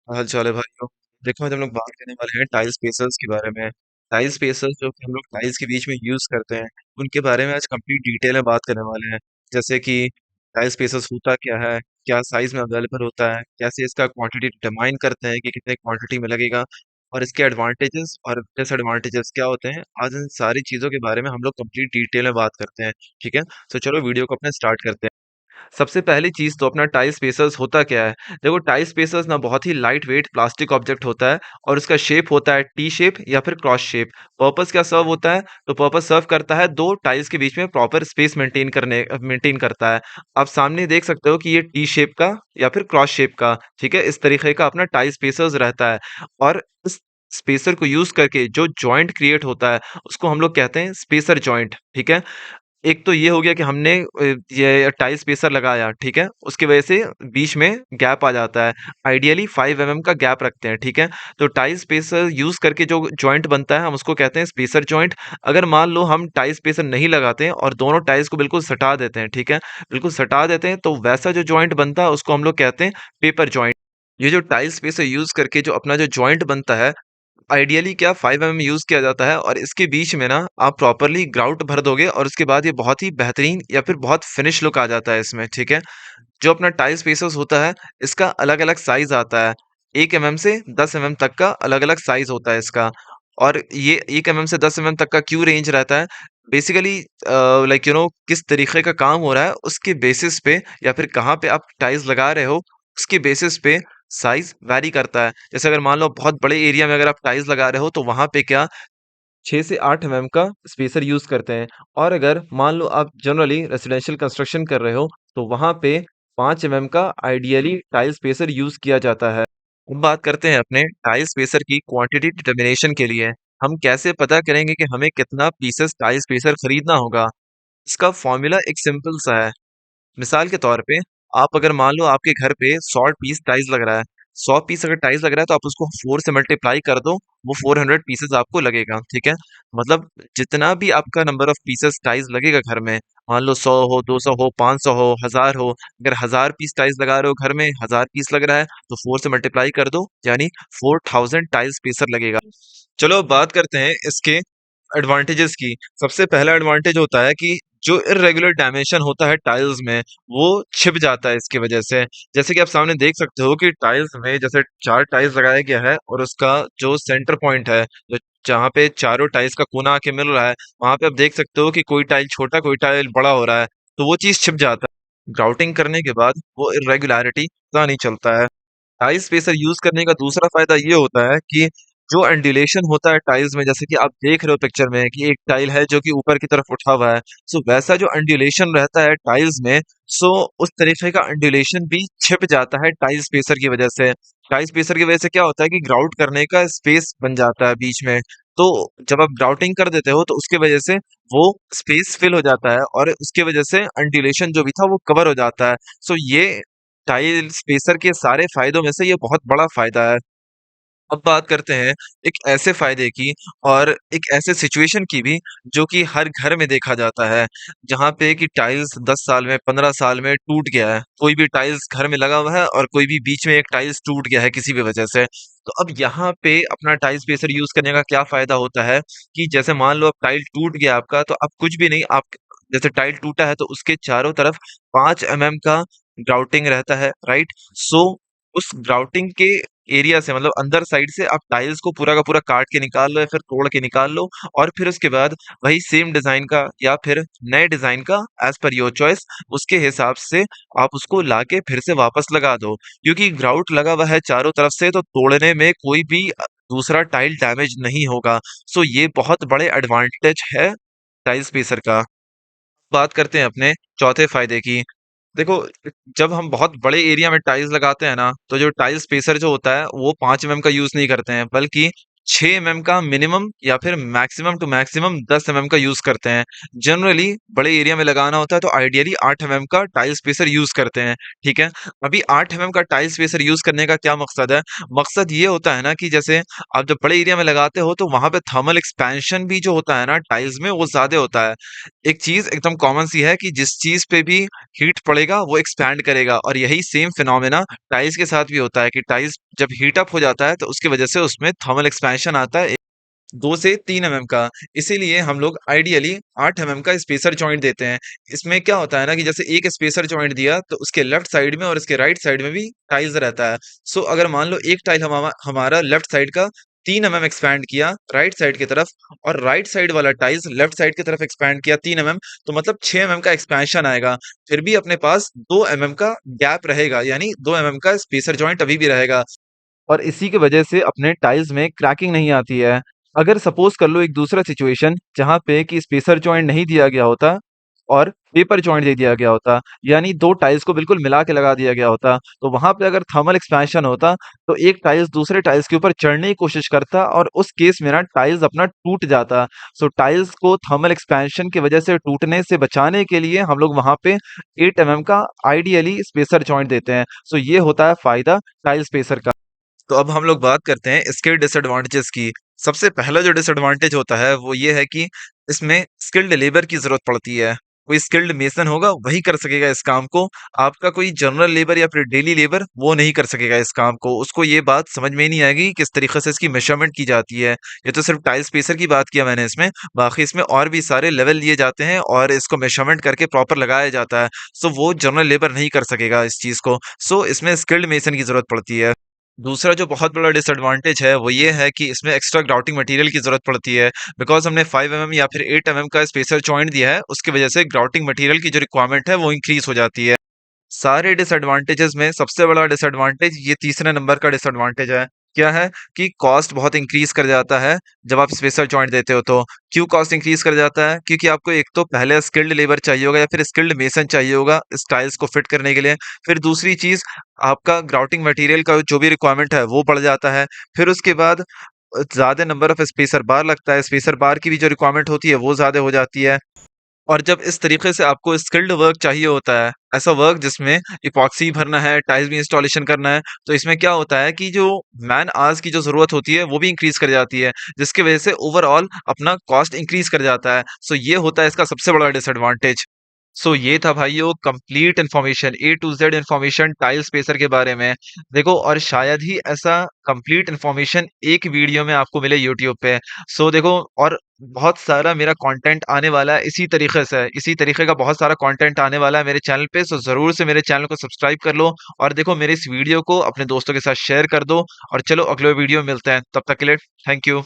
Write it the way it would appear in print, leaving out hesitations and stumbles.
हाल चाल है भाइयों। देखो आज हम लोग बात करने वाले हैं टाइल स्पेसर्स के बारे में। टाइल स्पेसर्स जो कि हम लोग टाइल्स के बीच में यूज करते हैं, उनके बारे में आज कंप्लीट डिटेल में बात करने वाले हैं। जैसे कि टाइल स्पेसर्स होता क्या है, क्या साइज में अवेलेबल होता है, कैसे इसका क्वांटिटी डिटरमाइन करते हैं कि कितने क्वांटिटी में लगेगा, और इसके एडवांटेजेस और डिसएडवांटेजेस क्या होते हैं। आज इन सारी चीजों के बारे में हम लोग कंप्लीट डिटेल में बात करते हैं। ठीक है, तो चलो वीडियो को अपने स्टार्ट करते हैं। सबसे पहली चीज तो अपना टाइल स्पेसर्स होता क्या है। देखो टाइल स्पेसर्स ना बहुत ही लाइट वेट प्लास्टिक ऑब्जेक्ट होता है, और उसका शेप होता है टी शेप या फिर क्रॉस शेप। पर्पस क्या सर्व होता है, तो पर्पस सर्व करता है दो टाइल्स के बीच में प्रॉपर स्पेस मेंटेन करता है। आप सामने देख सकते हो कि ये टी शेप का या फिर क्रॉस शेप का, ठीक है, इस तरीके का अपना टाइल स्पेसर्स रहता है। और इस स्पेसर को यूज करके जो जॉइंट क्रिएट होता है उसको हम लोग कहते हैं स्पेसर जॉइंट। ठीक है, एक तो ये हो गया कि हमने ये टाइल स्पेसर लगाया, ठीक है, उसकी वजह से बीच में गैप आ जाता है। आइडियली 5 का गैप रखते हैं, ठीक है। तो टाइल स्पेसर यूज करके जो जॉइंट बनता है हम उसको कहते हैं स्पेसर जॉइंट। अगर मान लो हम टाइल स्पेसर नहीं लगाते हैं और दोनों टाइल्स को बिल्कुल सटा देते हैं, ठीक है, बिल्कुल सटा देते हैं, तो वैसा जो जॉइंट बनता है उसको हम लोग कहते हैं पेपर जॉइंट। ये जो टाइल स्पेसर यूज करके जो अपना जो जॉइंट बनता है, आइडियली क्या 5 यूज किया जाता है, और इसके बीच में ना आप प्रॉपरली ग्राउट भर दोगे और उसके बाद ये बहुत ही बेहतरीन या फिर बहुत फिनिश लुक आ जाता है इसमें। ठीक है, जो अपना टाइल स्पेसर्स होता है इसका अलग अलग साइज आता है। 1 से 10 तक का अलग अलग साइज होता है इसका। और ये 1 से 10 तक का क्यों रेंज रहता है, बेसिकली लाइक किस तरीके का काम हो रहा है उसके बेसिस पे, या फिर कहाँ पे आप टाइल्स लगा रहे हो उसके बेसिस पे साइज वैरी करता है। जैसे अगर मान लो बहुत बड़े एरिया में अगर आप टाइल्स लगा रहे हो तो वहां पे क्या 6 से 8 का स्पेसर यूज करते हैं। और अगर मान लो आप जनरली रेसिडेंशियल कंस्ट्रक्शन कर रहे हो तो वहां पे 5 का आइडियली टाइल स्पेसर यूज किया जाता है। अब बात करते हैं अपने टाइल स्पेसर की क्वांटिटी डिटर्मिनेशन के लिए। हम कैसे पता करेंगे कि हमें कितना पीसेस टाइल स्पेसर खरीदना होगा। इसका फॉर्मूला एक सिंपल सा है। मिसाल के तौर पे आप अगर मान लो आपके घर पे 100 पीस टाइल्स लग रहा है, 100 पीस अगर टाइल्स लग रहा है तो आप उसको 4 से मल्टीप्लाई कर दो, वो 400 पीसेस आपको लगेगा। ठीक है, मतलब जितना भी आपका नंबर ऑफ पीसेस टाइल्स लगेगा घर में, मान लो 100 हो, 200 हो, 500 हो, 1000 हो, अगर 1000 पीस टाइल्स लगा रहे हो घर में, 1000 पीस लग रहा है, तो 4 से मल्टीप्लाई कर दो, यानी 4000 टाइल्स पेसर लगेगा। चलो अब बात करते हैं इसके एडवांटेजेस की। सबसे पहला एडवांटेज होता है कि जो इर्रेगुलर डायमेंशन होता है टाइल्स में वो छिप जाता है इसकी वजह से। जैसे कि आप सामने देख सकते हो कि टाइल्स में जैसे 4 टाइल्स लगाया गया है, और उसका जो सेंटर पॉइंट है, जो जहाँ पे चारों टाइल्स का कोना आके मिल रहा है, वहां पे आप देख सकते हो कि कोई टाइल छोटा कोई टाइल बड़ा हो रहा है, तो वो चीज छिप जाता है। ग्राउटिंग करने के बाद वो इरेगुलरिटी पता नहीं चलता है। टाइल स्पेसर यूज करने का दूसरा फायदा ये होता है कि जो एंडुलेशन होता है टाइल्स में, जैसे कि आप देख रहे हो पिक्चर में कि एक टाइल है जो कि ऊपर की तरफ उठा हुआ है, सो वैसा जो एंडुलेशन रहता है टाइल्स में, सो उस तरीके का एंडुलेशन भी छिप जाता है टाइल स्पेसर की वजह से। टाइल स्पेसर की वजह से क्या होता है कि ग्राउट करने का स्पेस बन जाता है बीच में। तो जब आप ग्राउटिंग कर देते हो तो उसकी वजह से वो स्पेस फिल हो जाता है, और उसकी वजह से एंडुलेशन जो भी था वो कवर हो जाता है। सो ये टाइल स्पेसर के सारे फायदों में से ये बहुत बड़ा फायदा है। अब बात करते हैं एक ऐसे फायदे की, और एक ऐसे सिचुएशन की भी, जो कि हर घर में देखा जाता है, जहाँ पे कि टाइल्स 10 साल में 15 साल में टूट गया है। कोई भी टाइल्स घर में लगा हुआ है और कोई भी बीच में एक टाइल्स टूट गया है किसी भी वजह से। तो अब यहाँ पे अपना टाइल स्पेसर यूज करने का क्या फायदा होता है कि जैसे मान लो अब टाइल टूट गया आपका, तो अब कुछ भी नहीं, आप जैसे टाइल टूटा है तो उसके चारों तरफ 5 का ग्राउटिंग रहता है, राइट। सो उस ग्राउटिंग के एरिया से, मतलब अंदर साइड से आप टाइल्स को पूरा का पूरा काट के निकाल लो या फिर तोड़ के निकाल लो, और फिर उसके बाद वही सेम डिजाइन का या फिर नए डिजाइन का, एज पर योर चॉइस, उसके हिसाब से आप उसको लाके फिर से वापस लगा दो। क्योंकि ग्राउट लगा हुआ है चारों तरफ से, तो तोड़ने में कोई भी दूसरा टाइल डैमेज नहीं होगा। सो ये बहुत बड़े एडवांटेज है टाइल स्पेसर का। बात करते हैं अपने चौथे फायदे की। देखो, जब हम बहुत बड़े एरिया में टाइल्स लगाते हैं ना, तो जो टाइल स्पेसर जो होता है वो 5 का यूज नहीं करते हैं, बल्कि 6 का मिनिमम या फिर मैक्सिमम टू मैक्सिमम 10 का यूज करते हैं। जनरली बड़े एरिया में लगाना होता है तो आइडियली 8 का टाइल स्पेसर यूज करते हैं। ठीक है, अभी 8 का टाइल स्पेसर यूज करने का क्या मकसद है। मकसद ये होता है ना कि जैसे आप जब बड़े एरिया में लगाते हो तो वहां पे थर्मल एक्सपेंशन भी जो होता है ना टाइल्स में, वो ज्यादा होता है। एक चीज एकदम कॉमन सी है कि जिस चीज पे भी हीट पड़ेगा वो एक्सपैंड करेगा, और यही सेम फिनोमेना टाइल्स के साथ भी होता है कि टाइल्स जब हीट अप हो जाता है तो उसकी वजह से उसमें थर्मल एक्सपेंशन आता है 2 से 3 का। इसीलिए हम लोग आइडियली 8 का स्पेसर जॉइंट देते हैं। इसमें क्या होता है ना कि जैसे एक स्पेसर जॉइंट दिया तो उसके लेफ्ट साइड में और इसके राइट साइड में भी टाइल्स रहता है। सो अगर मान लो एक टाइल हमारा लेफ्ट साइड का 3 एक्सपैंड किया राइट साइड की तरफ, और राइट साइड वाला टाइल्स लेफ्ट साइड की तरफ एक्सपैंड किया 3 तो मतलब 6 का एक्सपेंशन आएगा। फिर भी अपने पास 2 का गैप रहेगा, यानी 2 का स्पेसर जॉइंट अभी भी रहेगा। और इसी की वजह से अपने टाइल्स में क्रैकिंग नहीं आती है। अगर सपोज कर लो एक दूसरा सिचुएशन जहाँ पे कि स्पेसर जॉइंट नहीं दिया गया होता और पेपर जॉइंट दे दिया गया होता, यानी दो टाइल्स को बिल्कुल मिला के लगा दिया गया होता, तो वहां पे अगर थर्मल एक्सपेंशन होता तो एक टाइल्स दूसरे टाइल्स के ऊपर चढ़ने की कोशिश करता और उस केस में ना टाइल्स अपना टूट जाता। सो टाइल्स को थर्मल एक्सपेंशन की वजह से टूटने से बचाने के लिए हम लोग वहां पे 8 का आइडियली स्पेसर जॉइंट देते हैं। सो ये होता है फायदा टाइल स्पेसर का। तो अब हम लोग बात करते हैं इसके डिसएडवांटेजेस की। सबसे पहला जो डिसएडवांटेज होता है वो ये है कि इसमें स्किल्ड लेबर की ज़रूरत पड़ती है। कोई स्किल्ड मेसन होगा वही कर सकेगा इस काम को। आपका कोई जनरल लेबर या फिर डेली लेबर वो नहीं कर सकेगा इस काम को। उसको ये बात समझ में ही नहीं आएगी कि किस तरीके से इसकी मेजरमेंट की जाती है। ये तो सिर्फ टाइल स्पेसर की बात किया मैंने इसमें, बाकी इसमें और भी सारे लेवल लिए जाते हैं और इसको मेजरमेंट करके प्रॉपर लगाया जाता है। सो वो जनरल लेबर नहीं कर सकेगा इस चीज़ को। सो इसमें स्किल्ड मेसन की ज़रूरत पड़ती है। दूसरा जो बहुत बड़ा डिसएडवांटेज है वो ये है कि इसमें एक्स्ट्रा ग्राउटिंग मटेरियल की ज़रूरत पड़ती है। बिकॉज़ हमने 5 या फिर 8 का स्पेसर जॉइंट दिया है, उसकी वजह से ग्राउटिंग मटेरियल की जो रिक्वायरमेंट है वो इंक्रीज़ हो जाती है। सारे डिसएडवांटेजेस में सबसे बड़ा डिसएडवांटेज ये तीसरे नंबर का डिसएडवांटेज है। क्या है कि कॉस्ट बहुत इंक्रीज कर जाता है जब आप स्पेसर जॉइंट देते हो तो। क्यों कॉस्ट इंक्रीज कर जाता है? क्योंकि आपको एक तो पहले स्किल्ड लेबर चाहिए होगा या फिर स्किल्ड मेसन चाहिए होगा इस टाइल्स को फिट करने के लिए। फिर दूसरी चीज, आपका ग्राउटिंग मटेरियल का जो भी रिक्वायरमेंट है वो बढ़ जाता है। फिर उसके बाद ज्यादा नंबर ऑफ स्पेसर बार लगता है, स्पेसर बार की भी जो रिक्वायरमेंट होती है वो ज्यादा हो जाती है। और जब इस तरीके से आपको स्किल्ड वर्क चाहिए होता है, ऐसा वर्क जिसमें इपॉक्सी भरना है, टाइल्स भी इंस्टॉलेशन करना है, तो इसमें क्या होता है कि जो मैन आवर्स की जो ज़रूरत होती है, वो भी इंक्रीज़ कर जाती है, जिसकी वजह से ओवरऑल अपना कॉस्ट इंक्रीज़ कर जाता है। सो ये होता है इसका सबसे बड़ा डिसएडवांटेज। सो ये था भाइयों complete information, A to Z information tile spacer के बारे में। देखो, और शायद ही ऐसा कंप्लीट इन्फॉर्मेशन एक वीडियो में आपको मिले यूट्यूब पे। सो देखो, और बहुत सारा मेरा कंटेंट आने वाला है इसी तरीके से, इसी तरीके का बहुत सारा कंटेंट आने वाला है मेरे चैनल पे। सो ज़रूर से मेरे चैनल को सब्सक्राइब कर लो और देखो मेरे इस वीडियो को अपने दोस्तों के साथ शेयर कर दो। और चलो अगले वीडियो में मिलते हैं, तब तक के लिए थैंक यू।